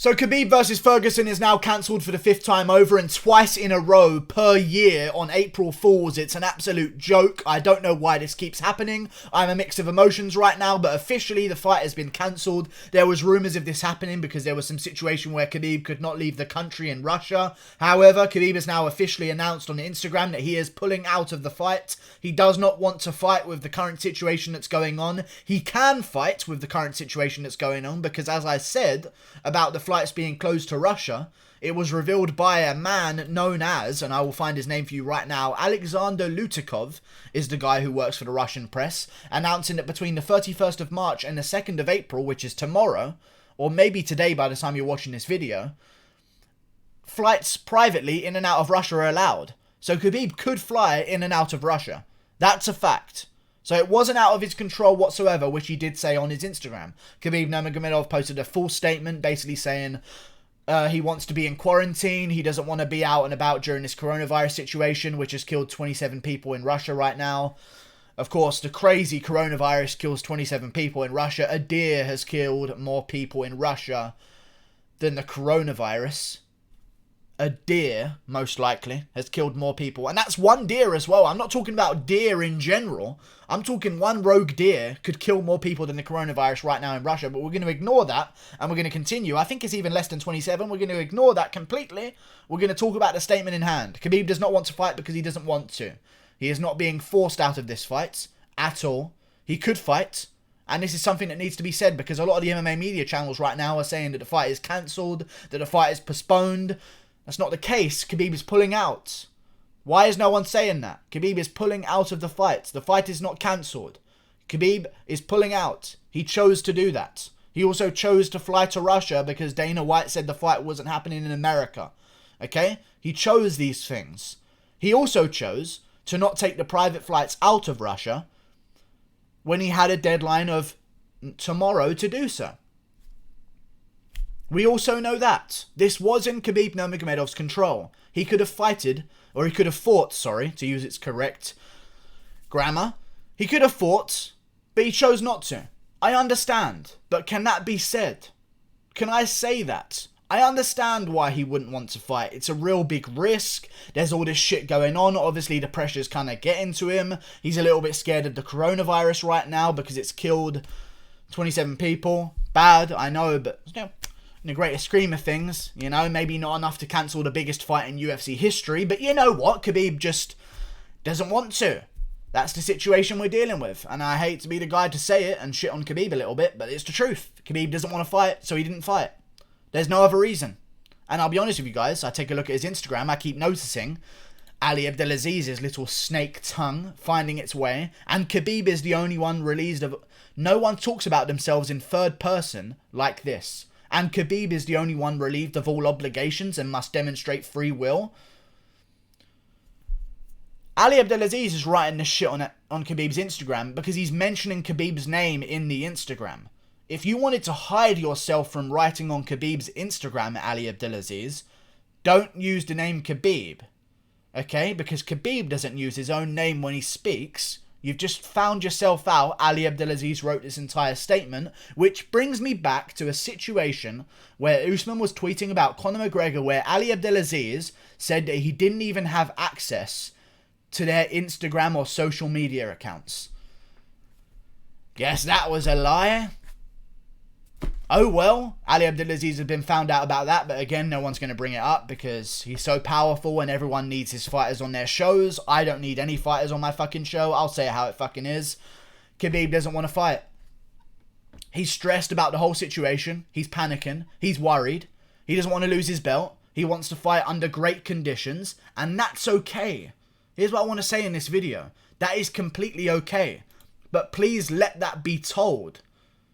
So Khabib versus Ferguson is now cancelled for the 5th time over and twice in a row per year on April Fools. It's an absolute joke. I don't know why this keeps happening. I'm a mix of emotions right now, but officially the fight has been cancelled. There was rumours of this happening because there was some situation where Khabib could not leave the country in Russia. However, Khabib has now officially announced on Instagram that he is pulling out of the fight. He does not want to fight with the current situation that's going on. He can fight with the current situation that's going on because, as I said about the flights being closed to Russia, it was revealed by a man known as, and I will find his name for you right now, Alexander Lutikov is the guy who works for the Russian press, announcing that between the 31st of March and the 2nd of April, which is tomorrow, or maybe today by the time you're watching this video, flights privately in and out of Russia are allowed. So Khabib could fly in and out of Russia. That's a fact. So it wasn't out of his control whatsoever, which he did say on his Instagram. Khabib Nurmagomedov posted a full statement basically saying he wants to be in quarantine. He doesn't want to be out and about during this coronavirus situation, which has killed 27 people in Russia right now. Of course, the crazy coronavirus kills 27 people in Russia. A deer has killed more people in Russia than the coronavirus. A deer, most likely, has killed more people. And that's one deer as well. I'm not talking about deer in general. I'm talking one rogue deer could kill more people than the coronavirus right now in Russia. But we're going to ignore that and we're going to continue. I think it's even less than 27. We're going to ignore that completely. We're going to talk about the statement in hand. Khabib does not want to fight because he doesn't want to. He is not being forced out of this fight at all. He could fight. And this is something that needs to be said because a lot of the MMA media channels right now are saying that the fight is cancelled, that the fight is postponed. That's not the case. Khabib is pulling out. Why is no one saying that? Khabib is pulling out of the fight. The fight is not cancelled. Khabib is pulling out. He chose to do that. He also chose to fly to Russia because Dana White said the fight wasn't happening in America. Okay? He chose these things. He also chose to not take the private flights out of Russia when he had a deadline of tomorrow to do so. We also know that this was in Khabib Nurmagomedov's control. He could have fought, to use its correct grammar. He could have fought, but he chose not to. I understand, but can that be said? Can I say that? I understand why he wouldn't want to fight. It's a real big risk. There's all this shit going on. Obviously, the pressure's kind of getting to him. He's a little bit scared of the coronavirus right now because it's killed 27 people. Bad, I know, but in the greater scheme of things, maybe not enough to cancel the biggest fight in UFC history, but you know what? Khabib just doesn't want to. That's the situation we're dealing with, and I hate to be the guy to say it and shit on Khabib a little bit, but it's the truth. Khabib doesn't want to fight, so he didn't fight. There's no other reason. And I'll be honest with you guys, I take a look at his Instagram, I keep noticing Ali Abdelaziz's little snake tongue finding its way, and Khabib is the only one released of... No one talks about themselves in third person like this. And Khabib is the only one relieved of all obligations and must demonstrate free will. Ali Abdelaziz is writing this shit on Khabib's Instagram because he's mentioning Khabib's name in the Instagram. If you wanted to hide yourself from writing on Khabib's Instagram, Ali Abdelaziz, don't use the name Khabib. Okay? Because Khabib doesn't use his own name when he speaks. You've just found yourself out. Ali Abdelaziz wrote this entire statement, which brings me back to a situation where Usman was tweeting about Conor McGregor, where Ali Abdelaziz said that he didn't even have access to their Instagram or social media accounts. Guess that was a lie. Oh well, Ali Abdelaziz has been found out about that, but again, no one's going to bring it up because he's so powerful and everyone needs his fighters on their shows. I don't need any fighters on my fucking show. I'll say it how it fucking is. Khabib doesn't want to fight. He's stressed about the whole situation. He's panicking. He's worried. He doesn't want to lose his belt. He wants to fight under great conditions, and that's okay. Here's what I want to say in this video. That is completely okay. But please let that be told.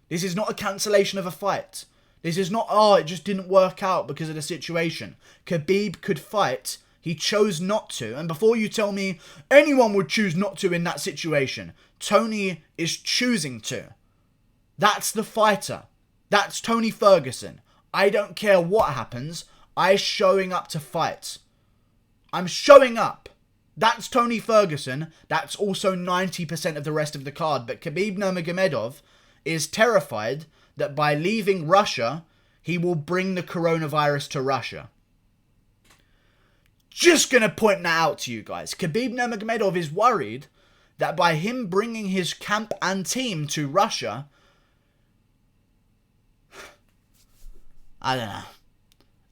This is not a cancellation of a fight. This is not, it just didn't work out because of the situation. Khabib could fight. He chose not to. And before you tell me anyone would choose not to in that situation, Tony is choosing to. That's the fighter. That's Tony Ferguson. I don't care what happens. I'm showing up to fight. I'm showing up. That's Tony Ferguson. That's also 90% of the rest of the card. But Khabib Nurmagomedov is terrified that by leaving Russia, he will bring the coronavirus to Russia. Just gonna point that out to you guys. Khabib Nurmagomedov is worried that by him bringing his camp and team to Russia, I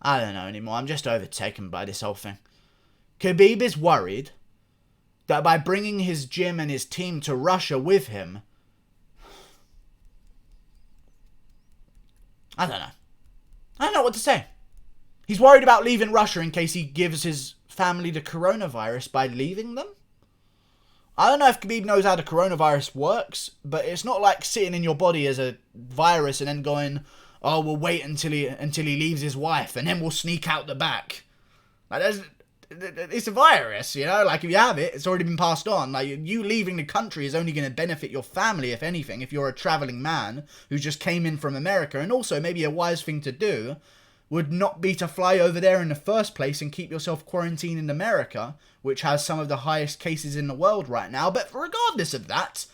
don't know anymore. I'm just overtaken by this whole thing. Khabib is worried that by bringing his gym and his team to Russia with him, I don't know what to say. He's worried about leaving Russia in case he gives his family the coronavirus by leaving them. I don't know if Khabib knows how the coronavirus works, but it's not like sitting in your body as a virus and then going, oh, we'll wait until he leaves his wife and then we'll sneak out the back. Like, it's a virus, you know? Like, if you have it, it's already been passed on. Like, you leaving the country is only going to benefit your family, if anything, if you're a travelling man who just came in from America. And also, maybe a wise thing to do would not be to fly over there in the first place and keep yourself quarantined in America, which has some of the highest cases in the world right now. But regardless of that,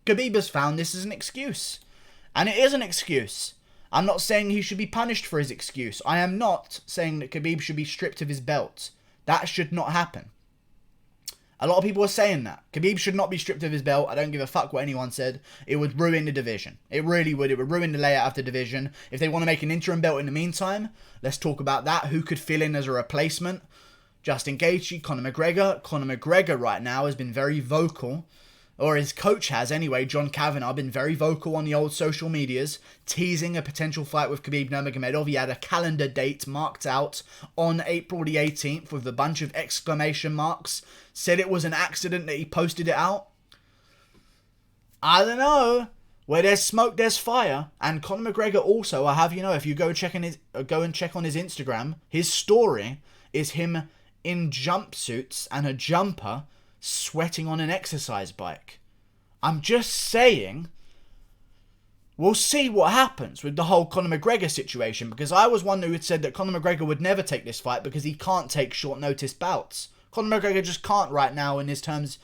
Khabib has found this as an excuse. And it is an excuse. I'm not saying he should be punished for his excuse. I am not saying that Khabib should be stripped of his belt. That should not happen. A lot of people are saying that. Khabib should not be stripped of his belt. I don't give a fuck what anyone said. It would ruin the division. It really would. It would ruin the layout of the division. If they want to make an interim belt in the meantime, let's talk about that. Who could fill in as a replacement? Justin Gaethje, Conor McGregor. Conor McGregor right now has been very vocal, or his coach has anyway, John Kavanagh, been very vocal on the old social medias, teasing a potential fight with Khabib Nurmagomedov. He had a calendar date marked out on April the 18th with a bunch of exclamation marks. Said it was an accident that he posted it out. I don't know. Where there's smoke, there's fire. And Conor McGregor also, if you go and check on his Instagram, his story is him in jumpsuits and a jumper sweating on an exercise bike. I'm just saying, we'll see what happens with the whole Conor McGregor situation, because I was one who had said that Conor McGregor would never take this fight because he can't take short notice bouts. Conor McGregor just can't right now in terms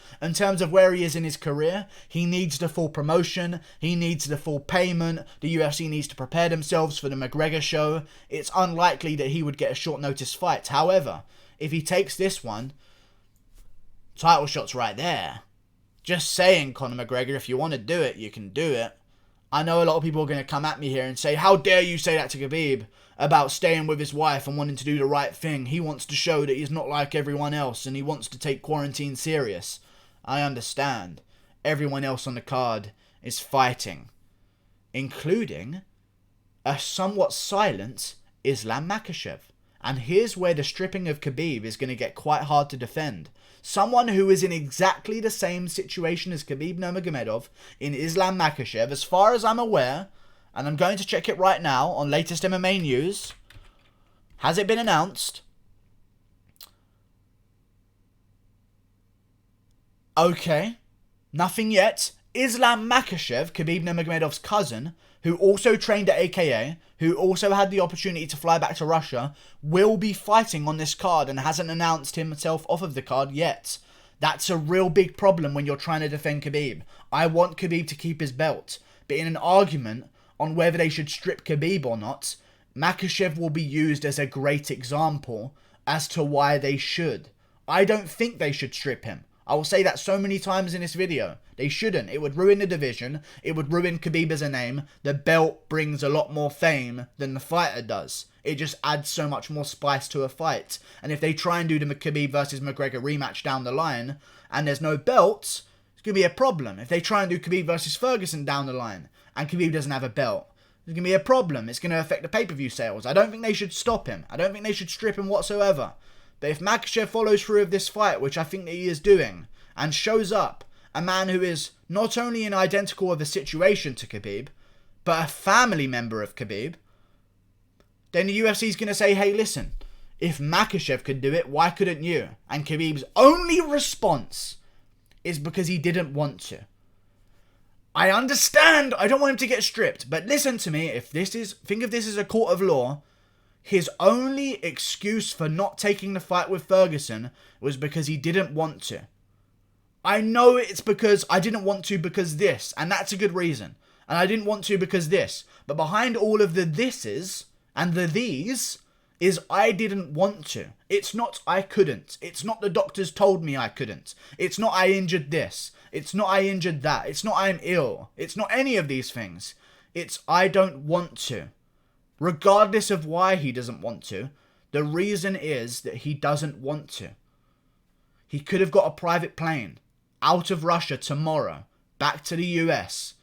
of where he is in his career. He needs the full promotion. He needs the full payment. The UFC needs to prepare themselves for the McGregor show. It's unlikely that he would get a short notice fight. However, if he takes this one, title shot's right there. Just saying, Conor McGregor, if you want to do it, you can do it. I know a lot of people are going to come at me here and say, how dare you say that to Khabib about staying with his wife and wanting to do the right thing. He wants to show that he's not like everyone else and he wants to take quarantine serious. I understand. Everyone else on the card is fighting, including a somewhat silent Islam Makhachev. And here's where the stripping of Khabib is going to get quite hard to defend. Someone who is in exactly the same situation as Khabib Nurmagomedov in Islam Makhachev, as far as I'm aware, and I'm going to check it right now on latest MMA news. Has it been announced? Okay. Nothing yet. Islam Makhachev, Khabib Nurmagomedov's cousin, who also trained at AKA, who also had the opportunity to fly back to Russia, will be fighting on this card and hasn't announced himself off of the card yet. That's a real big problem when you're trying to defend Khabib. I want Khabib to keep his belt, but in an argument on whether they should strip Khabib or not, Makhachev will be used as a great example as to why they should. I don't think they should strip him. I will say that so many times in this video. They shouldn't. It would ruin the division. It would ruin Khabib as a name. The belt brings a lot more fame than the fighter does. It just adds so much more spice to a fight. And if they try and do the Khabib versus McGregor rematch down the line, and there's no belts, it's going to be a problem. If they try and do Khabib versus Ferguson down the line, and Khabib doesn't have a belt, there's going to be a problem. It's going to affect the pay-per-view sales. I don't think they should stop him. I don't think they should strip him whatsoever. But if Makhachev follows through with this fight, which I think that he is doing, and shows up a man who is not only in identical of a situation to Khabib, but a family member of Khabib, then the UFC is going to say, hey, listen, if Makhachev could do it, why couldn't you? And Khabib's only response is because he didn't want to. I understand, I don't want him to get stripped, but listen to me, think of this as a court of law. His only excuse for not taking the fight with Ferguson was because he didn't want to. I know it's because I didn't want to because this, and that's a good reason. And I didn't want to because this. But behind all of the thises And the these is I didn't want to. It's not I couldn't. It's not the doctors told me I couldn't. It's not I injured this. It's not I injured that. It's not I'm ill. It's not any of these things. It's I don't want to. Regardless of why he doesn't want to, the reason is that he doesn't want to. He could have got a private plane out of Russia tomorrow, back to the US,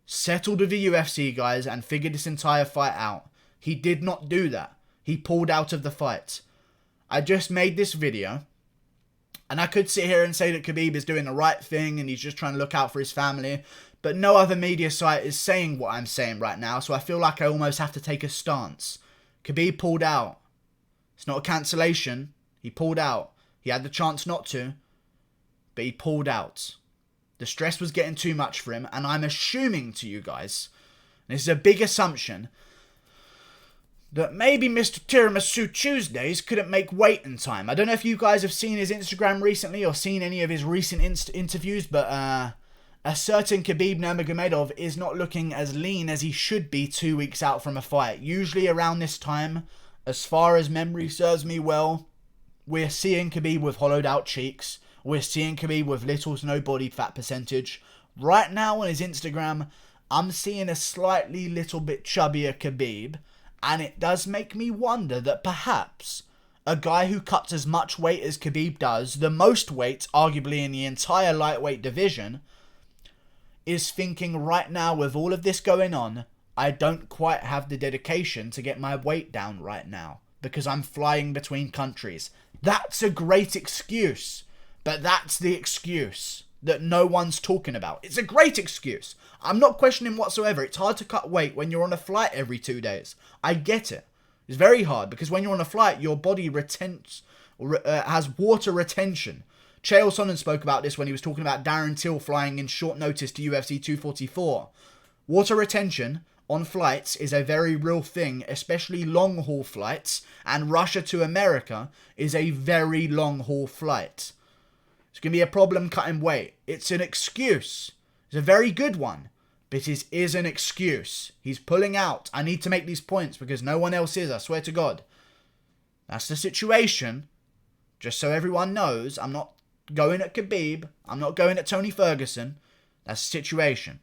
settled with the UFC guys and figured this entire fight out. He did not do that. He pulled out of the fight. I just made this video, and I could sit here and say that Khabib is doing the right thing and he's just trying to look out for his family, but no other media site is saying what I'm saying right now, so I feel like I almost have to take a stance. Khabib pulled out. It's not a cancellation. He pulled out. He had the chance not to, but he pulled out. The stress was getting too much for him, and I'm assuming to you guys, and this is a big assumption, that maybe Mr. Tiramisu Tuesdays couldn't make weight in time. I don't know if you guys have seen his Instagram recently or seen any of his recent interviews, but a certain Khabib Nurmagomedov is not looking as lean as he should be 2 weeks out from a fight. Usually around this time, as far as memory serves me well, we're seeing Khabib with hollowed out cheeks. We're seeing Khabib with little to no body fat percentage. Right now on his Instagram, I'm seeing a slightly little bit chubbier Khabib. And it does make me wonder that perhaps a guy who cuts as much weight as Khabib does, the most weight arguably in the entire lightweight division, is thinking right now with all of this going on, I don't quite have the dedication to get my weight down right now because I'm flying between countries. That's a great excuse, but that's the excuse that no one's talking about. It's a great excuse. I'm not questioning whatsoever. It's hard to cut weight when you're on a flight every 2 days. I get it. It's very hard because when you're on a flight, your body has water retention. Chael Sonnen spoke about this when he was talking about Darren Till flying in short notice to UFC 244. Water retention on flights is a very real thing, especially long haul flights, and Russia to America is a very long haul flight. It's going to be a problem cutting weight. It's an excuse. It's a very good one. But it is an excuse. He's pulling out. I need to make these points because no one else is, I swear to God. That's the situation. Just so everyone knows, I'm not going at Khabib. I'm not going at Tony Ferguson. That's the situation.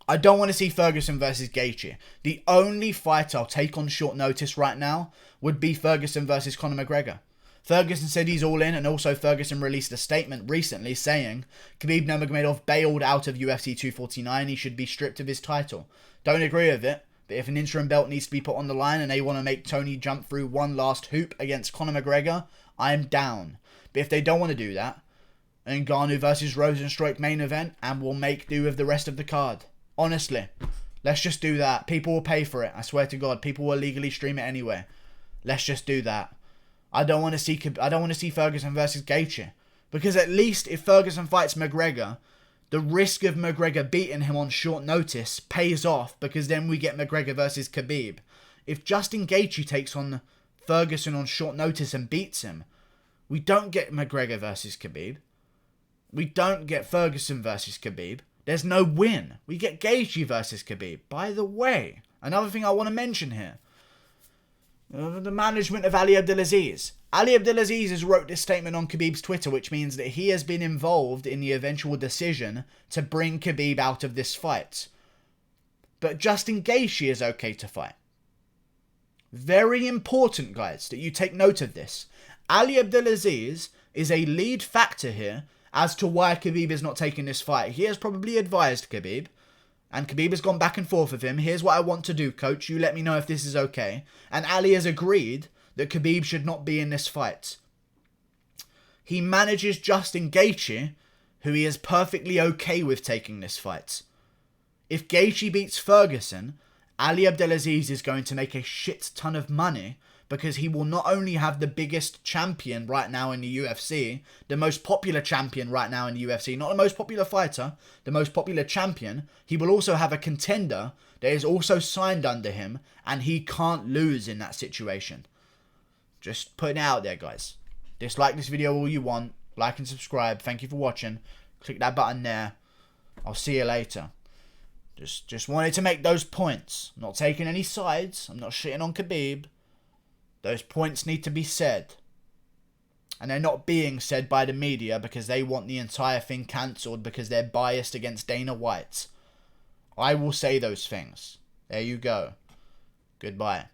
I don't want to see Ferguson versus Gaethje. The only fight I'll take on short notice right now would be Ferguson versus Conor McGregor. Ferguson said he's all in, and also Ferguson released a statement recently saying Khabib Nurmagomedov bailed out of UFC 249, he should be stripped of his title. Don't agree with it, but if an interim belt needs to be put on the line and they want to make Tony jump through one last hoop against Conor McGregor, I'm down. But if they don't want to do that, then Ngannou versus Rosenstruik main event, and we'll make do with the rest of the card. Honestly, let's just do that. People will pay for it, I swear to God. People will legally stream it anyway. Let's just do that. I don't want to see Ferguson versus Gaethje, because at least if Ferguson fights McGregor, the risk of McGregor beating him on short notice pays off, because then we get McGregor versus Khabib. If Justin Gaethje takes on Ferguson on short notice and beats him, we don't get McGregor versus Khabib. We don't get Ferguson versus Khabib. There's no win. We get Gaethje versus Khabib. By the way, another thing I want to mention here. The management of Ali Abdelaziz. Ali Abdelaziz has wrote this statement on Khabib's Twitter, which means that he has been involved in the eventual decision to bring Khabib out of this fight. But Justin Gaethje is okay to fight. Very important, guys, that you take note of this. Ali Abdelaziz is a lead factor here as to why Khabib is not taking this fight. He has probably advised Khabib, and Khabib has gone back and forth with him. Here's what I want to do, coach. You let me know if this is okay. And Ali has agreed that Khabib should not be in this fight. He manages Justin Gaethje, who he is perfectly okay with taking this fight. If Gaethje beats Ferguson, Ali Abdelaziz is going to make a shit ton of money, because he will not only have the biggest champion right now in the UFC, the most popular champion right now in the UFC, not the most popular fighter, the most popular champion, he will also have a contender that is also signed under him, and he can't lose in that situation. Just putting it out there, guys. Dislike this video all you want, like and subscribe, thank you for watching, click that button there, I'll see you later. Just wanted to make those points. I'm not taking any sides. I'm not shitting on Khabib. Those points need to be said. And they're not being said by the media because they want the entire thing cancelled because they're biased against Dana White. I will say those things. There you go. Goodbye.